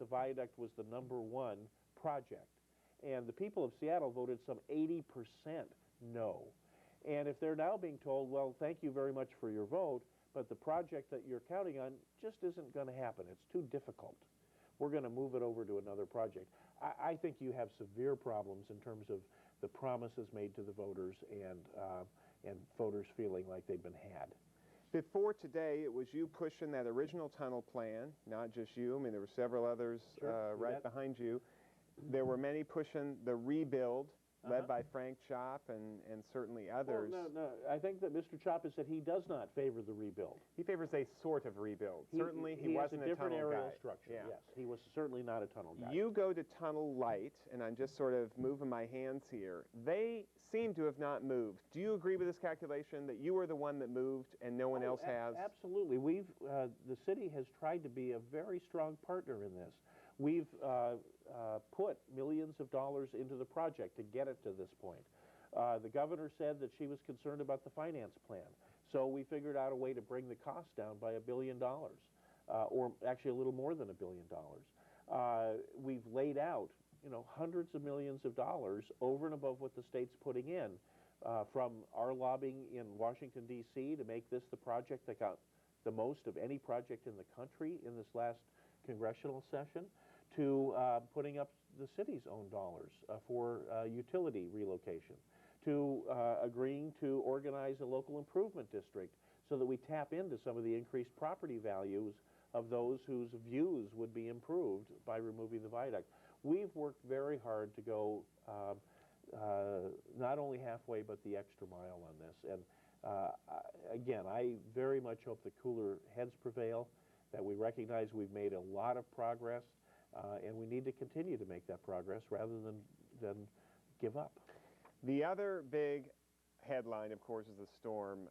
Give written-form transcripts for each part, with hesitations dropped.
the viaduct was the #1 project. And the people of Seattle voted some 80% no. And if they're now being told, well, thank you very much for your vote, but the project that you're counting on just isn't going to happen. It's too difficult. We're going to move it over to another project. I think you have severe problems in terms of the promises made to the voters and voters feeling like they've been had. Before today, it was you pushing that original tunnel plan, not just you. I mean, there were several others right behind you. There were many pushing the rebuild, led by Frank Chop and certainly others. Well, no, I think that Mr. Chop has said he does not favor the rebuild. He favors a sort of rebuild. Certainly, he wasn't a tunnel guy. He has a different aerial structure, yes. He was certainly not a tunnel guy. You go to Tunnel Light, and I'm just sort of moving my hands here. They seem to have not moved. Do you agree with this calculation, that you were the one that moved and no one else has? Absolutely. The city has tried to be a very strong partner in this. We've put millions of dollars into the project to get it to this point. The governor said that she was concerned about the finance plan, so we figured out a way to bring the cost down by $1 billion, or actually a little more than $1 billion. We've laid out, hundreds of millions of dollars over and above what the state's putting in, from our lobbying in Washington, D.C. to make this the project that got the most of any project in the country in this last congressional session, to putting up the city's own dollars for utility relocation, to agreeing to organize a local improvement district so that we tap into some of the increased property values of those whose views would be improved by removing the viaduct. We've worked very hard to go not only halfway but the extra mile on this. And again, I very much hope that cooler heads prevail, that we recognize we've made a lot of progress, and we need to continue to make that progress rather than give up. The other big headline, of course, is the storm.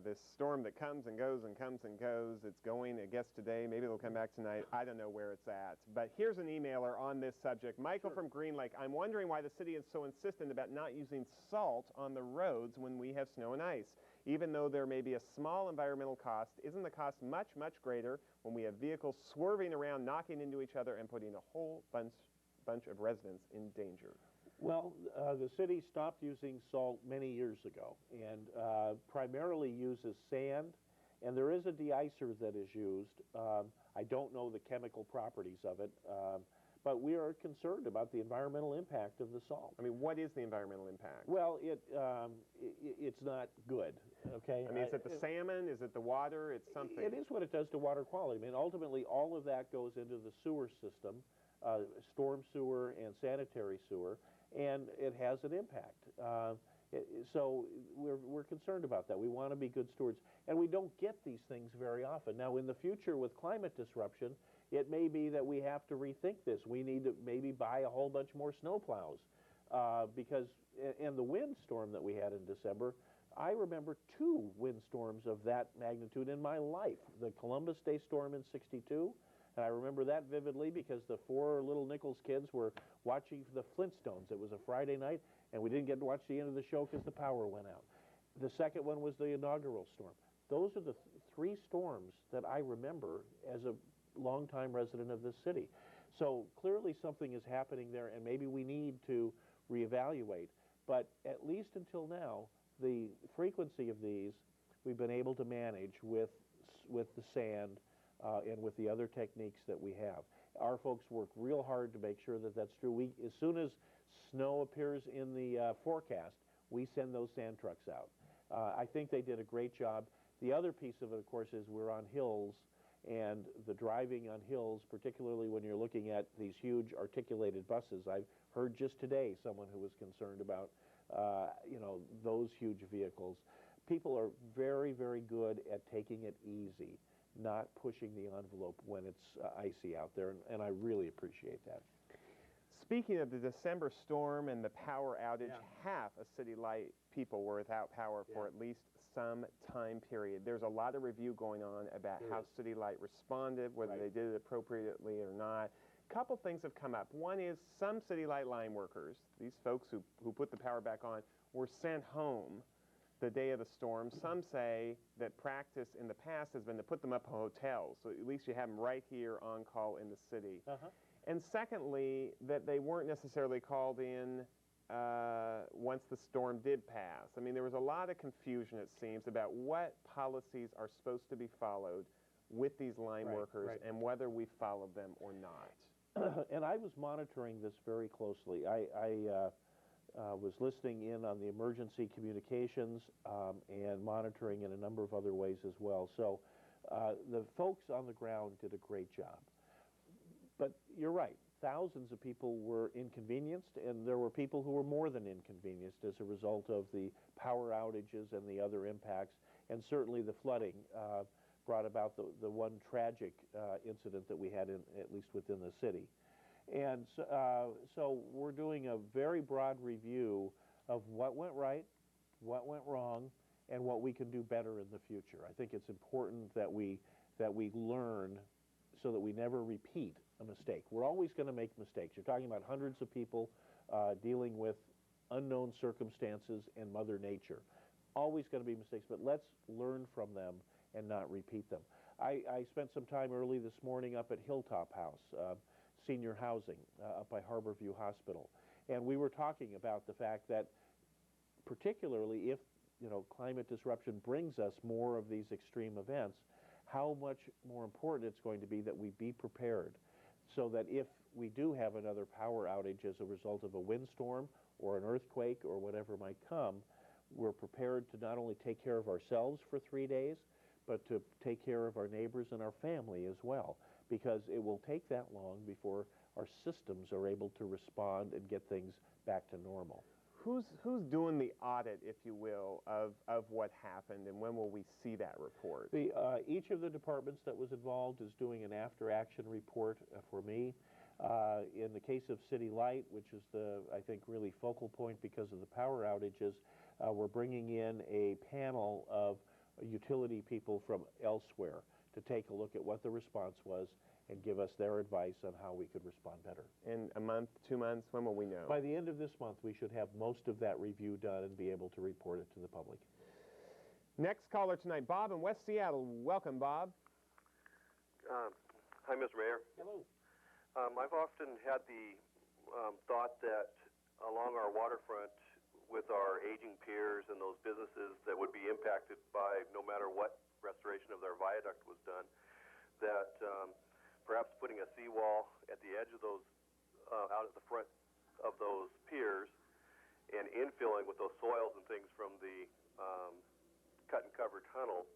This storm that comes and goes and comes and goes. It's going, I guess, today. Maybe it'll come back tonight. I don't know where it's at. But here's an emailer on this subject. Michael from Green Lake. I'm wondering why the city is so insistent about not using salt on the roads when we have snow and ice. Even though there may be a small environmental cost, isn't the cost much, much greater when we have vehicles swerving around, knocking into each other, and putting a whole bunch of residents in danger? Well, the city stopped using salt many years ago and primarily uses sand, and there is a de-icer that is used. I don't know the chemical properties of it, but we are concerned about the environmental impact of the salt. I mean, what is the environmental impact? Well, it's not good, okay? I mean, is it the salmon? Is it the water? It's something. It is what it does to water quality. I mean, ultimately, all of that goes into the sewer system, storm sewer and sanitary sewer, and it has an impact. So we're concerned about that. We want to be good stewards, and we don't get these things very often. Now, in the future with climate disruption, it may be that we have to rethink this. We need to maybe buy a whole bunch more snowplows, because, and the windstorm that we had in December, I remember 2 windstorms of that magnitude in my life. The Columbus Day storm in '62, and I remember that vividly because the 4 Little Nichols kids were watching the Flintstones. It was a Friday night, and we didn't get to watch the end of the show because the power went out. The second one was the inaugural storm. Those are the 3 storms that I remember as a longtime resident of this city. So clearly something is happening there, and maybe we need to reevaluate. But at least until now, the frequency of these we've been able to manage with the sand, and with the other techniques that we have. Our folks work real hard to make sure that that's true. As soon as snow appears in the forecast, we send those sand trucks out. I think they did a great job. The other piece of it, of course, is we're on hills, and the driving on hills, particularly when you're looking at these huge articulated buses. I've heard just today someone who was concerned about those huge vehicles. People are very, very good at taking it easy, not pushing the envelope when it's icy out there, and I really appreciate that. Speaking of the December storm and the power outage, half of City Light people were without power for at least some time period. There's a lot of review going on about how City Light responded, whether they did it appropriately or not. A couple things have come up. One is some City Light line workers, these folks who put the power back on, were sent home the day of the storm. Some say that practice in the past has been to put them up in hotels, so at least you have them right here on call in the city. And secondly, that they weren't necessarily called in once the storm did pass. I mean, there was a lot of confusion, it seems, about what policies are supposed to be followed with these line workers and whether we followed them or not. And I was monitoring this very closely. I was listening in on the emergency communications and monitoring in a number of other ways as well. So the folks on the ground did a great job. But you're right, thousands of people were inconvenienced, and there were people who were more than inconvenienced as a result of the power outages and the other impacts, and certainly the flooding brought about the one tragic incident that we had, at least within the city. And so we're doing a very broad review of what went right, what went wrong, and what we can do better in the future. I think it's important that we learn so that we never repeat a mistake. We're always going to make mistakes. You're talking about hundreds of people dealing with unknown circumstances and Mother Nature. Always going to be mistakes, but let's learn from them and not repeat them. I spent some time early this morning up at Hilltop House, senior housing up by Harborview Hospital, and we were talking about the fact that particularly if climate disruption brings us more of these extreme events, how much more important it's going to be that we be prepared so that if we do have another power outage as a result of a windstorm or an earthquake or whatever might come, we're prepared to not only take care of ourselves for 3 days, but to take care of our neighbors and our family as well, because it will take that long before our systems are able to respond and get things back to normal. Who's doing the audit, if you will, of what happened, and when will we see that report? Each of the departments that was involved is doing an after-action report for me. In the case of City Light, which is I think, really focal point because of the power outages, we're bringing in a panel of utility people from elsewhere to take a look at what the response was and give us their advice on how we could respond better. In a month, 2 months, when will we know? By the end of this month, we should have most of that review done and be able to report it to the public. Next caller tonight, Bob in West Seattle. Welcome, Bob. Hi, Mr. Mayor. Hello. I've often had the thought that along our waterfront, with our aging piers and those businesses that would be impacted by no matter what restoration of their viaduct was done, that perhaps putting a seawall at the edge of those, out at the front of those piers, and infilling with those soils and things from the cut and cover tunnel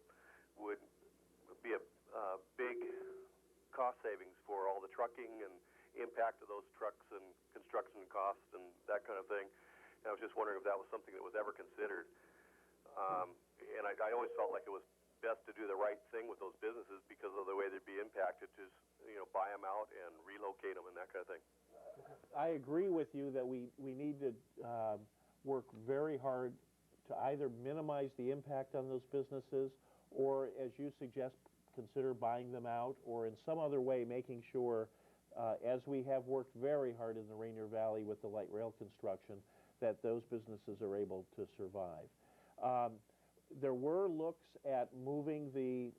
would be a big cost savings for all the trucking and impact of those trucks and construction costs and that kind of thing. And I was just wondering if that was something that was ever considered. And I always felt like it was best to do the right thing with those businesses because of the way they'd be impacted, to buy them out and relocate them and that kind of thing. I agree with you that we need to work very hard to either minimize the impact on those businesses or, as you suggest, consider buying them out, or in some other way making sure, as we have worked very hard in the Rainier Valley with the light rail construction, that those businesses are able to survive. There were looks at moving the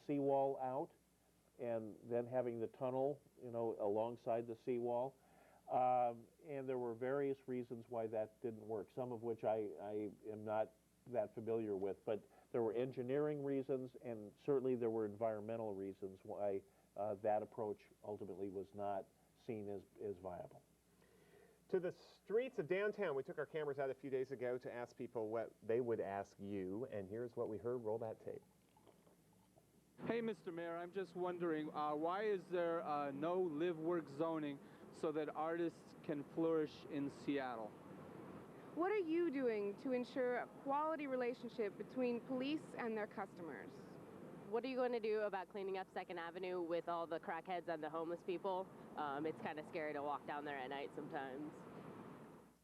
seawall out and then having the tunnel, alongside the seawall. And there were various reasons why that didn't work, some of which I am not that familiar with. But there were engineering reasons, and certainly there were environmental reasons why that approach ultimately was not seen as viable. To the streets of downtown, we took our cameras out a few days ago to ask people what they would ask you, and here's what we heard. Roll that tape. Hey, Mr. Mayor, I'm just wondering, why is there no live-work zoning so that artists can flourish in Seattle? What are you doing to ensure a quality relationship between police and their customers? What are you going to do about cleaning up 2nd Avenue with all the crackheads and the homeless people? It's kind of scary to walk down there at night sometimes.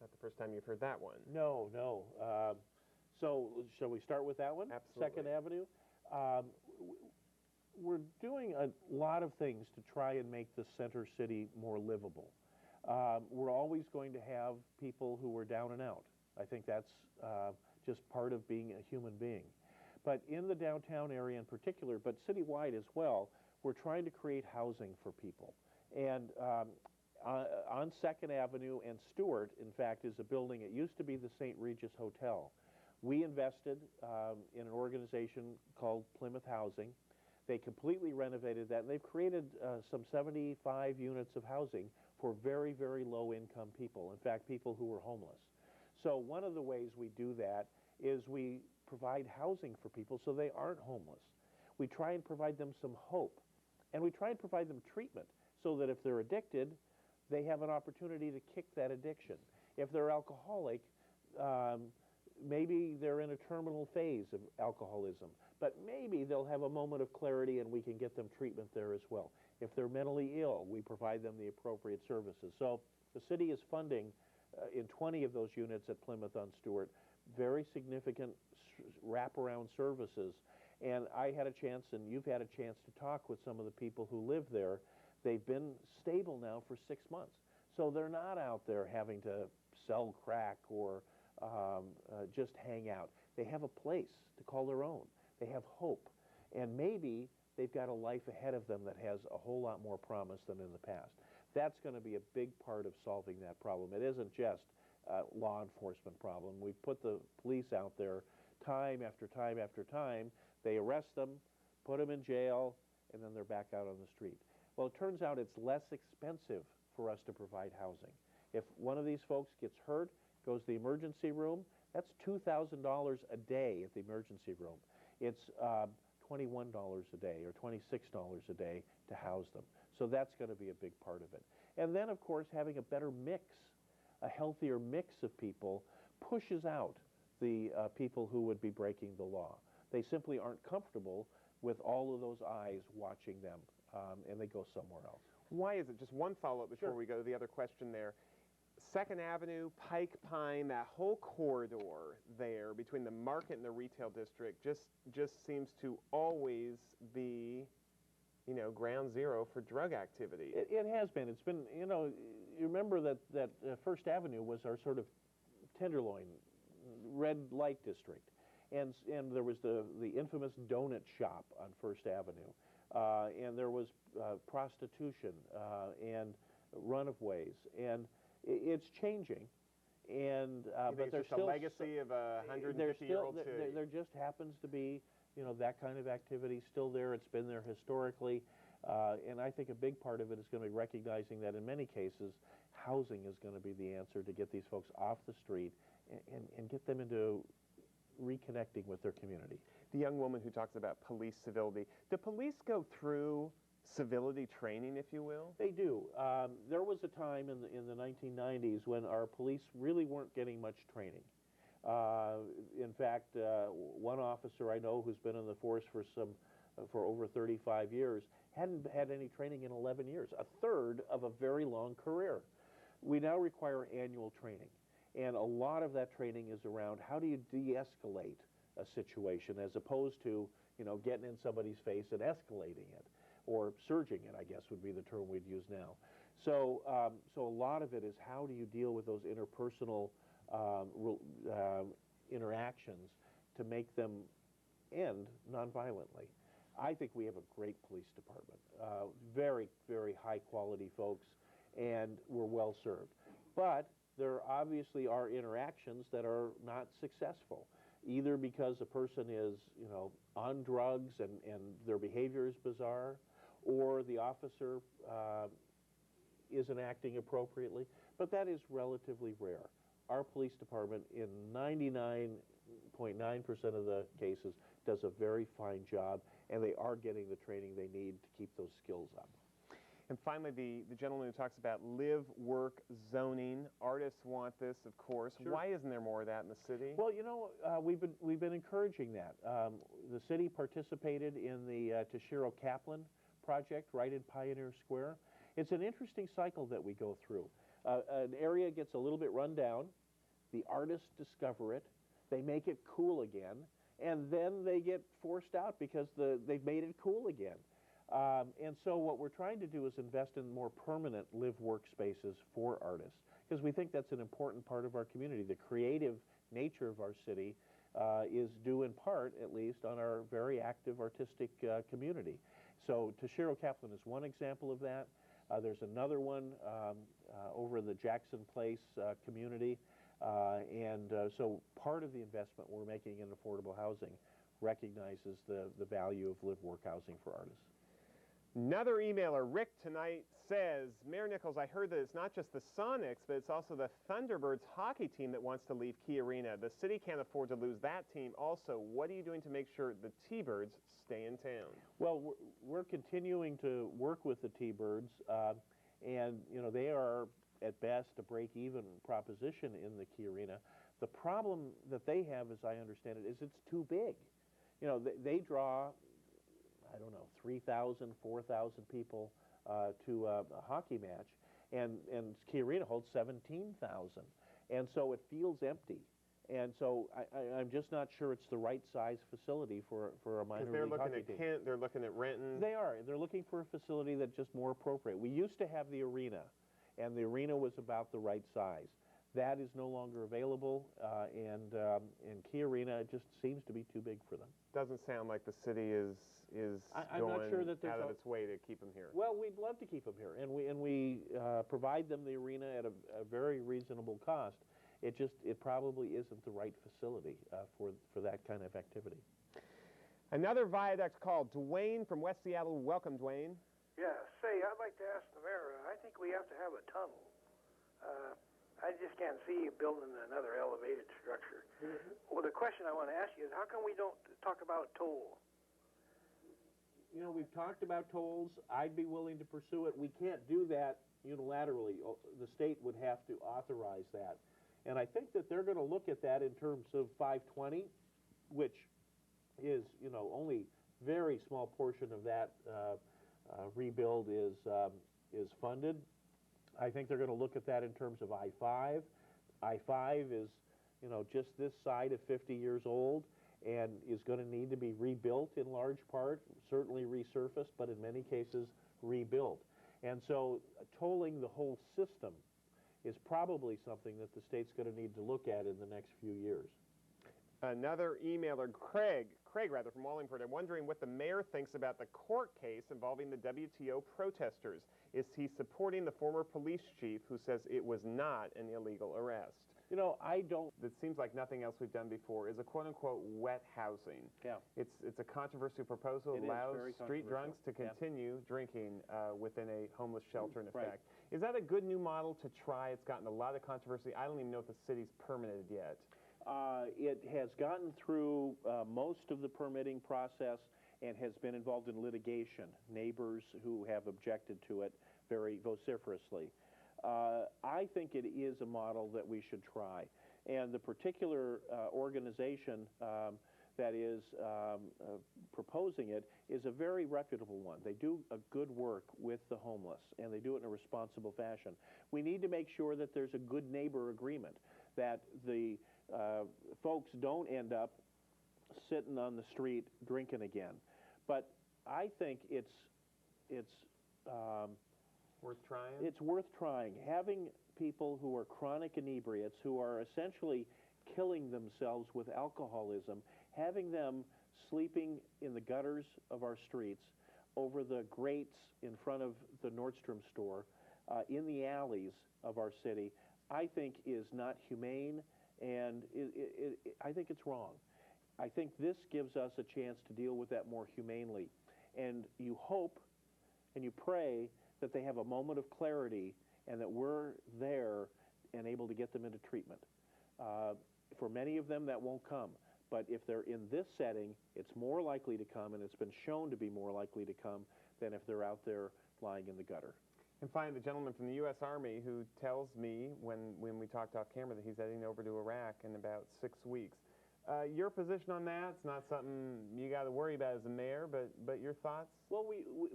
Not the first time you've heard that one. No. So shall we start with that one? Absolutely. 2nd Avenue? We're doing a lot of things to try and make the center city more livable. We're always going to have people who are down and out. I think that's just part of being a human being. But in the downtown area in particular, but citywide as well, we're trying to create housing for people. And on 2nd Avenue and Stewart, in fact, is a building. It used to be the St. Regis Hotel. We invested in an organization called Plymouth Housing. They completely renovated that, and they've created some 75 units of housing for very, very low-income people, in fact, people who were homeless. So one of the ways we do that is we provide housing for people so they aren't homeless. We try and provide them some hope, and we try and provide them treatment so that if they're addicted, they have an opportunity to kick that addiction. If they're alcoholic, maybe they're in a terminal phase of alcoholism, but maybe they'll have a moment of clarity and we can get them treatment there as well. If they're mentally ill, we provide them the appropriate services. So the city is funding in 20 of those units at Plymouth on Stewart very significant wraparound services. And I had a chance, and you've had a chance to talk with some of the people who live there. They've been stable now for 6 months. So they're not out there having to sell crack or just hang out. They have a place to call their own. They have hope. And maybe they've got a life ahead of them that has a whole lot more promise than in the past. That's going to be a big part of solving that problem. It isn't just a law enforcement problem. We've put the police out there time after time after time. They arrest them, put them in jail, and then they're back out on the street. Well, it turns out it's less expensive for us to provide housing. If one of these folks gets hurt, goes to the emergency room, that's $2,000 a day at the emergency room. It's $21 a day or $26 a day to house them. So that's going to be a big part of it. And then, of course, having a better mix, a healthier mix of people pushes out the people who would be breaking the law. They simply aren't comfortable with all of those eyes watching them, and they go somewhere else. Why is it? Just one follow-up before we go to the other question there. 2nd Avenue, Pike Pine, that whole corridor there between the market and the retail district just seems to always be, you know, ground zero for drug activity. It has been. It's been, you know, you remember that 1st Avenue was our sort of tenderloin, red light district. And there was the infamous donut shop on 1st Avenue. And there was prostitution and runaways. And it's changing. And but there's still a legacy of a 150-year-old city. There just happens to be, you know, that kind of activity still there. It's been there historically. And I think a big part of it is going to be recognizing that in many cases, housing is going to be the answer to get these folks off the street and get them into reconnecting with their community. The young woman who talks about police civility, do police go through civility training, if you will? They do. There was a time in the 1990s when our police really weren't getting much training. In fact, one officer I know who's been in the force for over 35 years hadn't had any training in 11 years, a third of a very long career. We now require annual training. And a lot of that training is around how do you de-escalate a situation as opposed to, you know, getting in somebody's face and escalating it, or surging it, I guess would be the term we'd use now. So, so a lot of it is how do you deal with those interpersonal interactions to make them end nonviolently. I think we have a great police department, very, very high quality folks, and we're well served. But there obviously are interactions that are not successful, either because a person is, you know, on drugs and their behavior is bizarre, or the officer isn't acting appropriately, but that is relatively rare. Our police department, in 99.9% of the cases, does a very fine job, and they are getting the training they need to keep those skills up. And finally, the gentleman who talks about live-work zoning. Artists want this, of course. Sure. Why isn't there more of that in the city? Well, you know, we've been encouraging that. The city participated in the Toshiro Kaplan project right in Pioneer Square. It's an interesting cycle that we go through. An area gets a little bit run down. The artists discover it. They make it cool again. And then they get forced out because they've made it cool again. And so what we're trying to do is invest in more permanent live-work spaces for artists, because we think that's an important part of our community. The creative nature of our city is due in part, at least, on our very active artistic community. So Toshiro Kaplan is one example of that. There's another one over in the Jackson Place community. So part of the investment we're making in affordable housing recognizes the value of live-work housing for artists. Another emailer, Rick, tonight says, Mayor Nichols, I heard that it's not just the Sonics, but it's also the Thunderbirds hockey team that wants to leave Key Arena. The city can't afford to lose that team. Also, what are you doing to make sure the T-Birds stay in town? Well, we're continuing to work with the T-Birds, and they are at best a break-even proposition in the Key Arena. The problem that they have, as I understand it, is it's too big. They draw, I don't know, 3,000, 4,000 people to a hockey match, and Key Arena holds 17,000, and so it feels empty. And so I'm just not sure it's the right size facility for a minor league hockey team. Kent, they're looking at Renton. They are. They're looking for a facility that's just more appropriate. We used to have the arena, and the arena was about the right size. That is no longer available, and Key Arena just seems to be too big for them. Doesn't sound like the city is I'm going not sure that out of its way to keep them here. Well, we'd love to keep them here, and we provide them the arena at a very reasonable cost. It probably isn't the right facility for that kind of activity. Another viaduct call, Dwayne from West Seattle. Welcome, Dwayne. Yeah, say, I'd like to ask the mayor, I think we have to have a tunnel. I just can't see building another elevated structure. Well, the question I want to ask you is, how come we don't talk about toll? We've talked about tolls. I'd be willing to pursue it. We can't do that unilaterally. The state would have to authorize that. And I think that they're going to look at that in terms of 520, which is, only very small portion of that rebuild is funded. I think they're going to look at that in terms of I-5. I-5 is, just this side of 50 years old and is going to need to be rebuilt in large part, certainly resurfaced, but in many cases rebuilt. And so tolling the whole system is probably something that the state's going to need to look at in the next few years. Another emailer, Craig from Wallingford. I'm wondering what the mayor thinks about the court case involving the WTO protesters. Is he supporting the former police chief who says it was not an illegal arrest? I don't. It seems like nothing else we've done before is a quote-unquote wet housing. Yeah. It's a controversial proposal. It allows street drunks to continue drinking within a homeless shelter in effect. Right. Is that a good new model to try? It's gotten a lot of controversy. I don't even know if the city's permitted yet. It has gotten through most of the permitting process and has been involved in litigation, neighbors who have objected to it very vociferously. I think it is a model that we should try. And the particular organization that is proposing it is a very reputable one. They do a good work with the homeless, and they do it in a responsible fashion. We need to make sure that there's a good neighbor agreement, that the folks don't end up sitting on the street drinking again. But I think it's worth trying? It's worth trying. Having people who are chronic inebriates, who are essentially killing themselves with alcoholism, having them sleeping in the gutters of our streets, over the grates in front of the Nordstrom store, in the alleys of our city, I think is not humane, and I think it's wrong. I think this gives us a chance to deal with that more humanely. And you hope and you pray that they have a moment of clarity and that we're there and able to get them into treatment. For many of them, that won't come. But if they're in this setting, it's more likely to come, and it's been shown to be more likely to come than if they're out there lying in the gutter. And finally, the gentleman from the U.S. Army who tells me when we talked off camera that he's heading over to Iraq in about 6 weeks. Your position on that? It's not something you got to worry about as the mayor, but your thoughts? Well,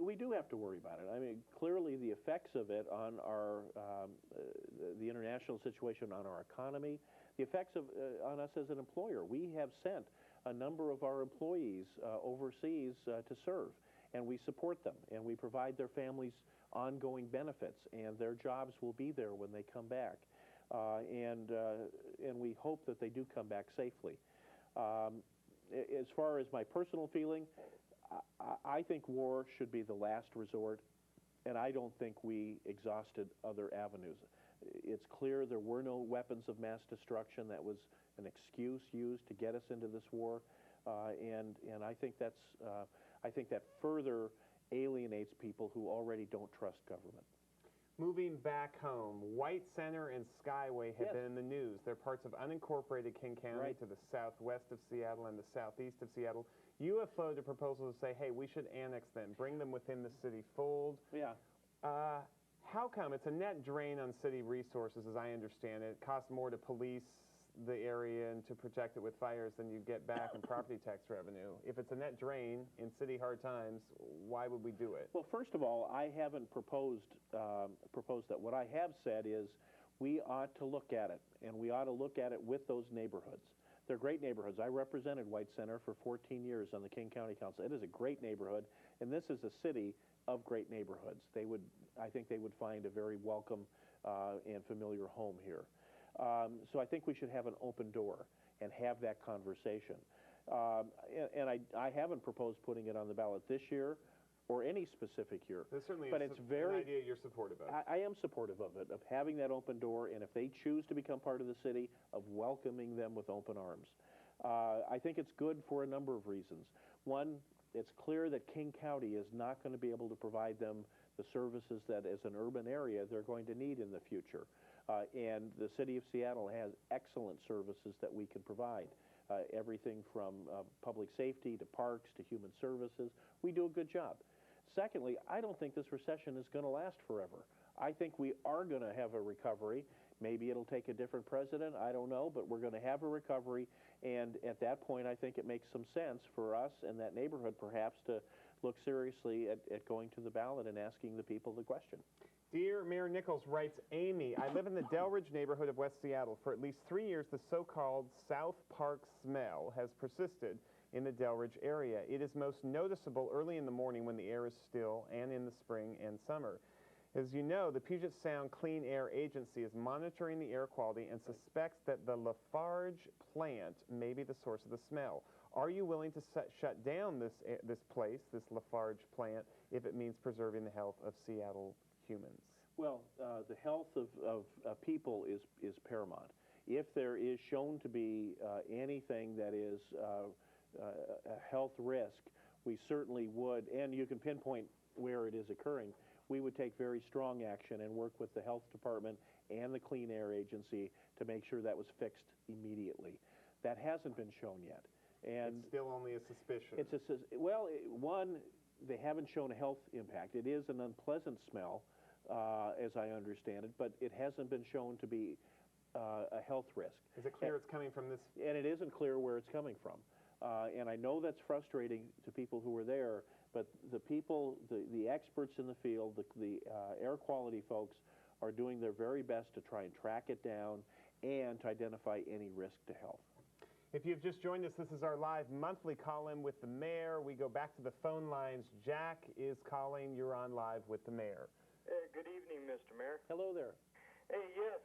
we do have to worry about it. I mean, clearly the effects of it on our the international situation, on our economy, the effects on us as an employer. We have sent a number of our employees overseas to serve, and we support them, and we provide their families ongoing benefits, and their jobs will be there when they come back, and we hope that they do come back safely. As far as my personal feeling, I think war should be the last resort. and I don't think we exhausted other avenues. It's clear there were no weapons of mass destruction. That was an excuse used to get us into this war, and I think that further alienates people who already don't trust government. Moving back home, White Center and Skyway have Yes. been in the news. They're parts of unincorporated King County Right. to the southwest of Seattle and the southeast of Seattle. You have floated a proposal to say, hey, we should annex them, bring them within the city fold. Yeah. How come? It's a net drain on city resources, as I understand it. It costs more to police the area and to protect it with fires than you get back in property tax revenue. If it's a net drain in city hard times, why would we do it? Well, first of all, I haven't proposed that. What I have said is we ought to look at it, and we ought to look at it with those neighborhoods. They're great neighborhoods. I represented White Center for 14 years on the King County Council. It is a great neighborhood, and this is a city of great neighborhoods. I think they would find a very welcome and familiar home here. So I think we should have an open door and have that conversation. And I haven't proposed putting it on the ballot this year or any specific year. There's certainly but an idea you're supportive of. I am supportive of it, of having that open door, and if they choose to become part of the city, of welcoming them with open arms. I think it's good for a number of reasons. One, it's clear that King County is not going to be able to provide them the services that, as an urban area, they're going to need in the future. And the city of Seattle has excellent services that we can provide. Everything from public safety to parks to human services. We do a good job. Secondly, I don't think this recession is going to last forever. I think we are going to have a recovery. Maybe it'll take a different president, I don't know, but we're going to have a recovery, and at that point I think it makes some sense for us in that neighborhood perhaps to look seriously at going to the ballot and asking the people the question. Dear Mayor Nichols, writes Amy, I live in the Delridge neighborhood of West Seattle. For at least 3 years, the so-called South Park smell has persisted in the Delridge area. It is most noticeable early in the morning when the air is still and in the spring and summer. As you know, the Puget Sound Clean Air Agency is monitoring the air quality and suspects that the Lafarge plant may be the source of the smell. Are you willing to shut down this Lafarge plant, if it means preserving the health of Seattle humans? Well, the health of people is paramount. If there is shown to be anything that is a health risk, we certainly would, and you can pinpoint where it is occurring, we would take very strong action and work with the health department and the Clean Air Agency to make sure that was fixed immediately. That hasn't been shown yet. And it's still only a suspicion. One, they haven't shown a health impact. It is an unpleasant smell, as I understand it, but it hasn't been shown to be a health risk. Is it clear it's coming from this? And it isn't clear where it's coming from. And I know that's frustrating to people who were there, but the people, the experts in the field, the air quality folks are doing their very best to try and track it down and to identify any risk to health. If you've just joined us, this is our live monthly call-in with the mayor. We go back to the phone lines. Jack is calling. You're on live with the mayor. Hey, good evening, Mr. Mayor. Hello there. Hey, yes,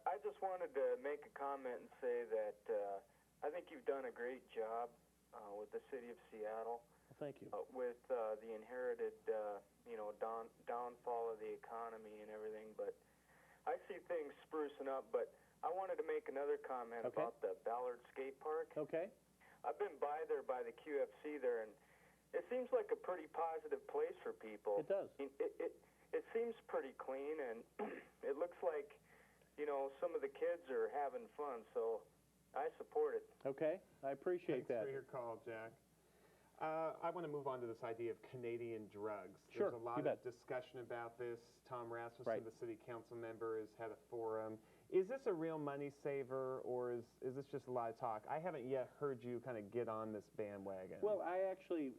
I just wanted to make a comment and say that I think you've done a great job with the city of Seattle. Well, thank you. With the inherited, downfall of the economy and everything. But I see things sprucing up. But I wanted to make another comment about the Ballard Skate Park. Okay. I've been by there by the QFC there, and it seems like a pretty positive place for people. It does. It seems pretty clean, and it looks like, some of the kids are having fun, so I support it. Okay, I appreciate that. Thanks for your call, Jack. I want to move on to this idea of Canadian drugs. Sure, There's a lot of discussion about this. Tom Rasmussen, the city council member, has had a forum. Is this a real money saver, or is this just a lot of talk? I haven't yet heard you kind of get on this bandwagon. Well, I actually,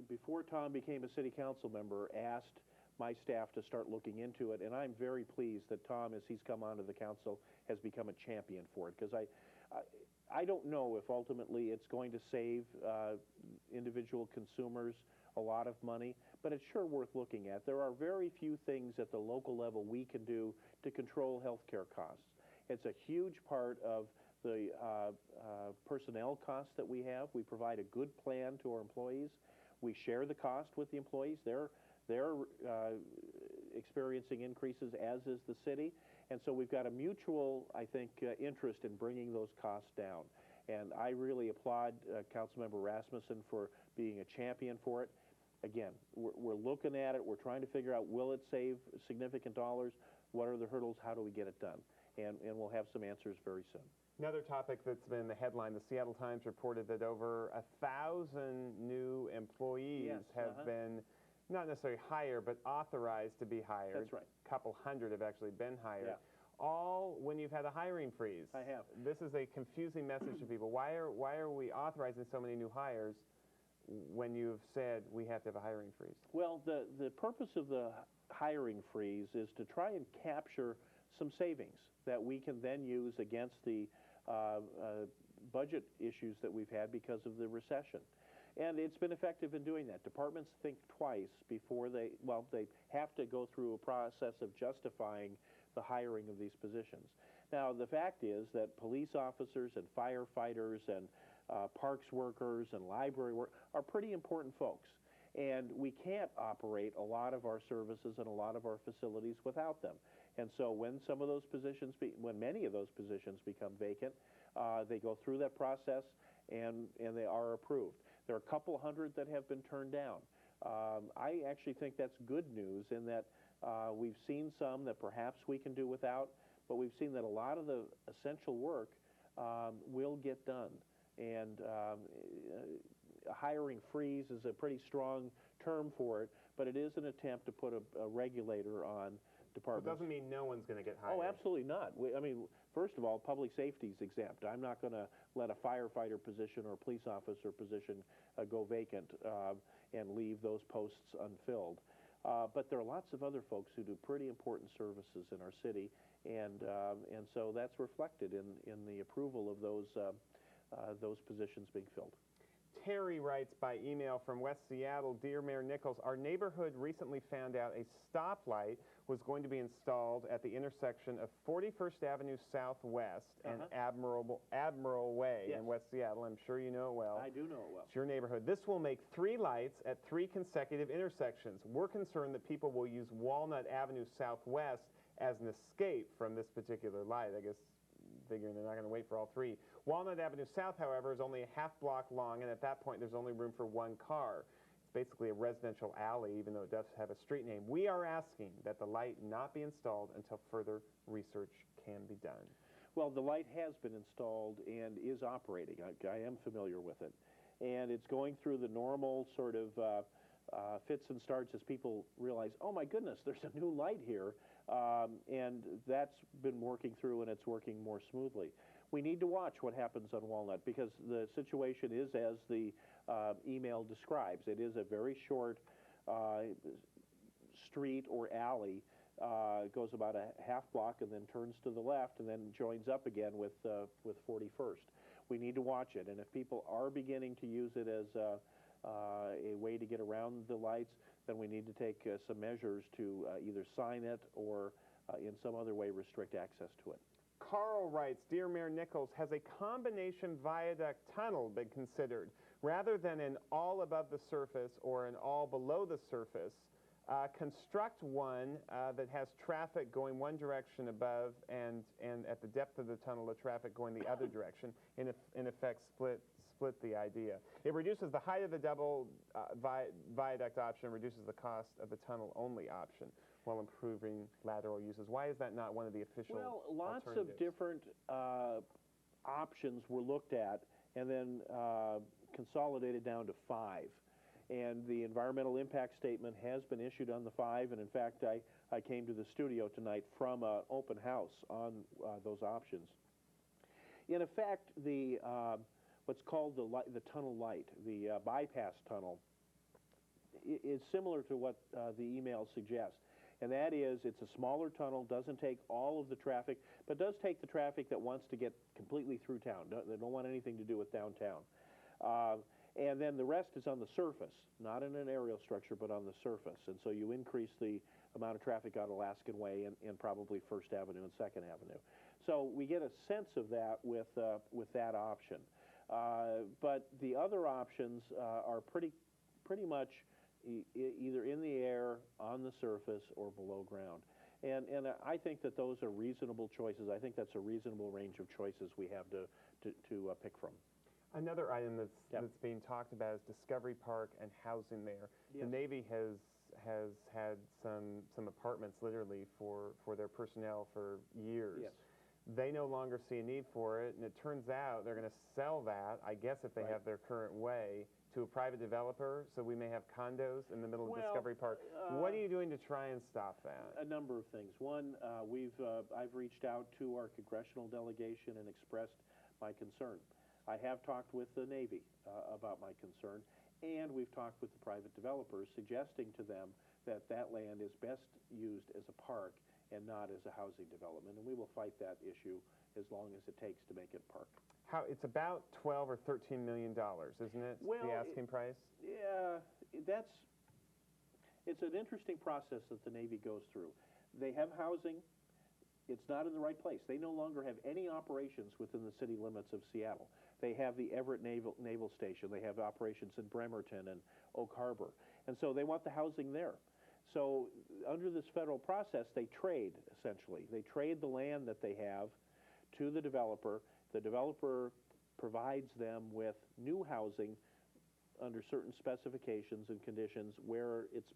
before Tom became a city council member, asked my staff to start looking into it, and I'm very pleased that Tom, as he's come onto the council, has become a champion for it, because I don't know if ultimately it's going to save individual consumers a lot of money, but it's sure worth looking at. There are very few things at the local level we can do to control healthcare costs. It's a huge part of the personnel costs that we have. We provide a good plan to our employees. We share the cost with the employees. They're experiencing increases, as is the city. And so we've got a mutual, I think, interest in bringing those costs down. And I really applaud Councilmember Rasmussen for being a champion for it. Again, we're looking at it. We're trying to figure out, will it save significant dollars? What are the hurdles? How do we get it done? And we'll have some answers very soon. Another topic that's been the headline, the Seattle Times reported that over 1,000 new employees have been not necessarily hired, but authorized to be hired. That's right. A couple hundred have actually been hired. Yeah. All when you've had a hiring freeze. I have. This is a confusing message to people. Why are we authorizing so many new hires when you've said we have to have a hiring freeze? Well, the purpose of the hiring freeze is to try and capture some savings that we can then use against the budget issues that we've had because of the recession. And it's been effective in doing that. Departments think twice before they have to go through a process of justifying the hiring of these positions. Now, the fact is that police officers and firefighters and parks workers and library work are pretty important folks. And we can't operate a lot of our services and a lot of our facilities without them. And so when some of those positions, when many of those positions become vacant, they go through that process and they are approved. There are a couple hundred that have been turned down. I actually think that's good news in that we've seen some that perhaps we can do without, but we've seen that a lot of the essential work will get done. And a hiring freeze is a pretty strong term for it, but it is an attempt to put a regulator on departments. It doesn't mean no one's going to get hired. Oh, absolutely not. I mean, first of all, public safety is exempt. I'm not going to let a firefighter position or a police officer position go vacant and leave those posts unfilled. But there are lots of other folks who do pretty important services in our city, and so that's reflected in the approval of those positions being filled. Terry writes by email from West Seattle, Dear Mayor Nichols, our neighborhood recently found out a stoplight was going to be installed at the intersection of 41st Avenue Southwest and Admiral Way in West Seattle. I'm sure you know it well. I do know it well. It's your neighborhood. This will make 3 lights at 3 consecutive intersections. We're concerned that people will use Walnut Avenue Southwest as an escape from this particular light. I guess figuring they're not going to wait for all 3. Walnut Avenue South, however, is only a half block long, and at that point there's only room for 1 car. It's basically a residential alley, even though it does have a street name. We are asking that the light not be installed until further research can be done. Well, the light has been installed and is operating. I am familiar with it. And it's going through the normal sort of fits and starts as people realize, oh my goodness, there's a new light here. And that's been working through, and it's working more smoothly. We need to watch what happens on Walnut because the situation is as the email describes. It is a very short street or alley, goes about a half block and then turns to the left and then joins up again with 41st. We need to watch it, and if people are beginning to use it as a way to get around the lights, then we need to take some measures to either sign it or in some other way restrict access to it. Carl writes, Dear Mayor Nichols, has a combination viaduct tunnel been considered? Rather than an all above the surface or an all below the surface, construct one that has traffic going one direction above and at the depth of the tunnel, the traffic going the other direction, in effect split the idea. It reduces the height of the double viaduct option, reduces the cost of the tunnel only option while improving lateral uses. Why is that not one of the official lots of different options were looked at and then consolidated down to 5. And the environmental impact statement has been issued on the 5, and in fact I came to the studio tonight from an open house on those options. In effect, the what's called the tunnel light, the bypass tunnel, is similar to what the email suggests. And that is, it's a smaller tunnel, doesn't take all of the traffic, but does take the traffic that wants to get completely through town. They don't want anything to do with downtown. And then the rest is on the surface, not in an aerial structure, but on the surface. And so you increase the amount of traffic on Alaskan Way and probably First Avenue and Second Avenue. So we get a sense of that with that option. But the other options are pretty much either in the air, on the surface, or below ground. And I think that those are reasonable choices. I think that's a reasonable range of choices we have to pick from. Another item that's Yep. that's being talked about is Discovery Park and housing there. Yes. The Navy has had some apartments literally for their personnel for years. Yes. They no longer see a need for it, and it turns out they're going to sell that, I guess if they Right. have their current way, to a private developer, so we may have condos in the middle of Well, Discovery Park. What are you doing to try and stop that? A number of things. One, I've reached out to our congressional delegation and expressed my concern. I have talked with the Navy about my concern, and we've talked with the private developers, suggesting to them that that land is best used as a park and not as a housing development, and we will fight that issue as long as it takes to make it a park. It's about $12 or $13 million, isn't it? Well, the asking price? Yeah, it's an interesting process that the Navy goes through. They have housing. It's not in the right place. They no longer have any operations within the city limits of Seattle. They have the Everett Naval Station. They have operations in Bremerton and Oak Harbor. And so they want the housing there. So under this federal process, they trade, essentially. They trade the land that they have to the developer. The developer provides them with new housing under certain specifications and conditions where it's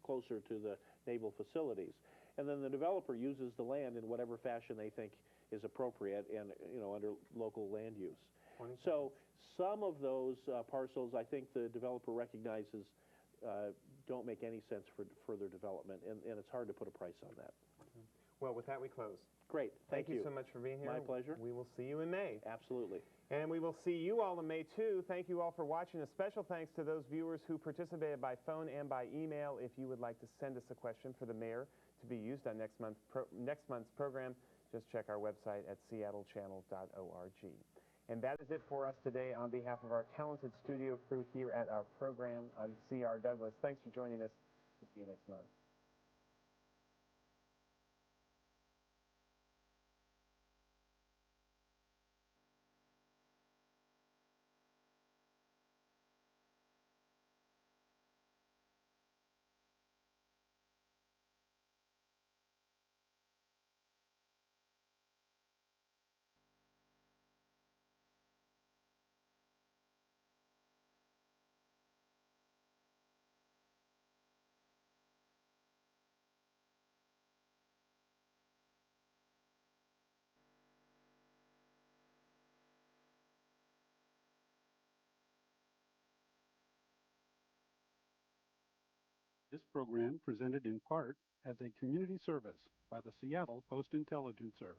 closer to the naval facilities. And then the developer uses the land in whatever fashion they think is appropriate and, under local land use. So some of those parcels, I think the developer recognizes don't make any sense for further development, and it's hard to put a price on that. Well, with that, we close. Great. Thank you so much for being here. My pleasure. We will see you in May. Absolutely. And we will see you all in May, too. Thank you all for watching. A special thanks to those viewers who participated by phone and by email. If you would like to send us a question for the mayor to be used on next month's program, just check our website at seattlechannel.org. And that is it for us today. On behalf of our talented studio crew here at our program, I'm C.R. Douglas. Thanks for joining us. We'll see you next month. This program presented in part as a community service by the Seattle Post-Intelligencer.